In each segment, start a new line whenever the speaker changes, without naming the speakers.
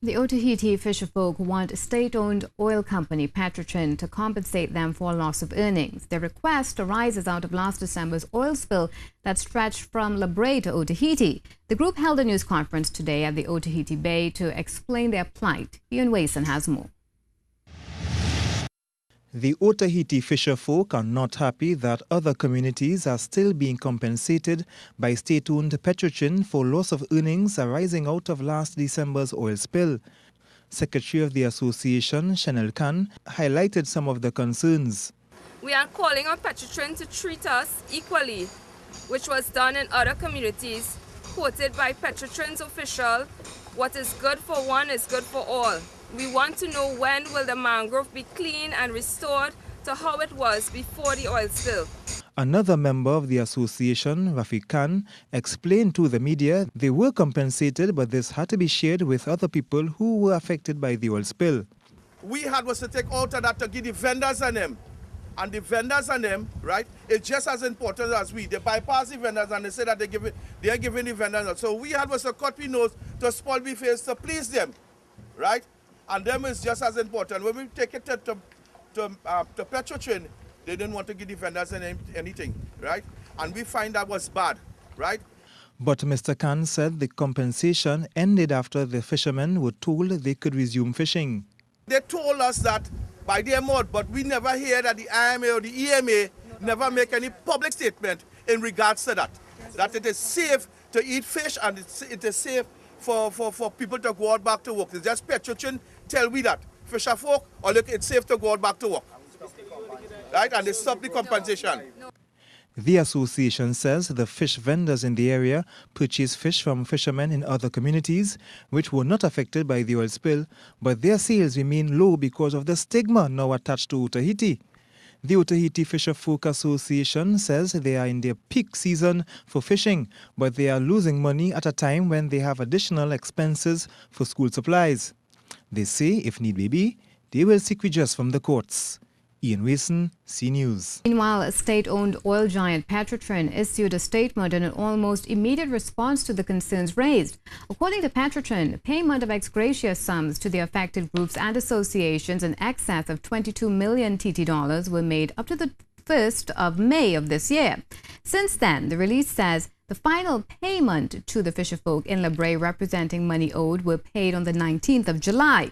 The Otahiete fisherfolk want state-owned oil company Petrotrin to compensate them for loss of earnings. Their request arises out of last December's oil spill that stretched from La Brea to Otahiete. The group held a news conference today at the Otahiete Bay to explain their plight. Ian Wason has more.
The Otahiete fisherfolk are not happy that other communities are still being compensated by state-owned Petrotrin for loss of earnings arising out of last December's oil spill. Secretary of the association, Chanel Khan, highlighted some of the concerns.
We are calling on Petrotrin to treat us equally, which was done in other communities, quoted by Petrotrin's official, "What is good for one is good for all." We want to know when will the mangrove be clean and restored to how it was before the oil spill.
Another member of the association, Rafiq Khan, explained to the media they were compensated, but this had to be shared with other people who were affected by the oil spill.
We had was to take out of that to give the vendors and them. And the vendors and them, right, it's just as important as we. They bypass the vendors and they say that they're giving the vendors. So we had was to cut the nose to spoil the face to please them, right? And them is just as important. When we take it to Petrotrin, they didn't want to give the vendors anything, right? And we find that was bad, right?
But Mr. Khan said the compensation ended after the fishermen were told they could resume fishing.
They told us that by their mouth, but we never hear that the IMA or the EMA never make any public statement in regards to that. That it is safe to eat fish and it is safe for people to go out back to work. It's just Petrotrin tell we that. Fisher folk, or look, it's safe to go out back to work. Right? And they stop the compensation.
The association says the fish vendors in the area purchase fish from fishermen in other communities which were not affected by the oil spill, but their sales remain low because of the stigma now attached to Otahiete. The Otahiete Fisherfolk Association says they are in their peak season for fishing, but they are losing money at a time when they have additional expenses for school supplies. They say, if need be, they will seek redress from the courts. Ian Wason, C News.
Meanwhile, state-owned oil giant Petrotrin issued a statement in an almost immediate response to the concerns raised. According to Petrotrin, payment of ex gratia sums to the affected groups and associations in excess of 22 million TT dollars were made up to the 1st of May of this year. Since then, the release says the final payment to the fisherfolk in La Brea representing money owed were paid on the 19th of July.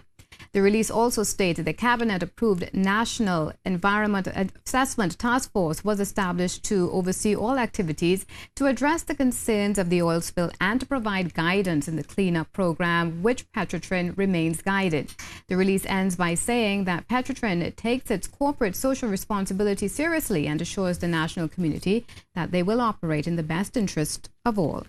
The release also stated the cabinet-approved National Environment Assessment Task Force was established to oversee all activities to address the concerns of the oil spill and to provide guidance in the cleanup program, which Petrotrin remains guided. The release ends by saying that Petrotrin takes its corporate social responsibility seriously and assures the national community that they will operate in the best interest of all.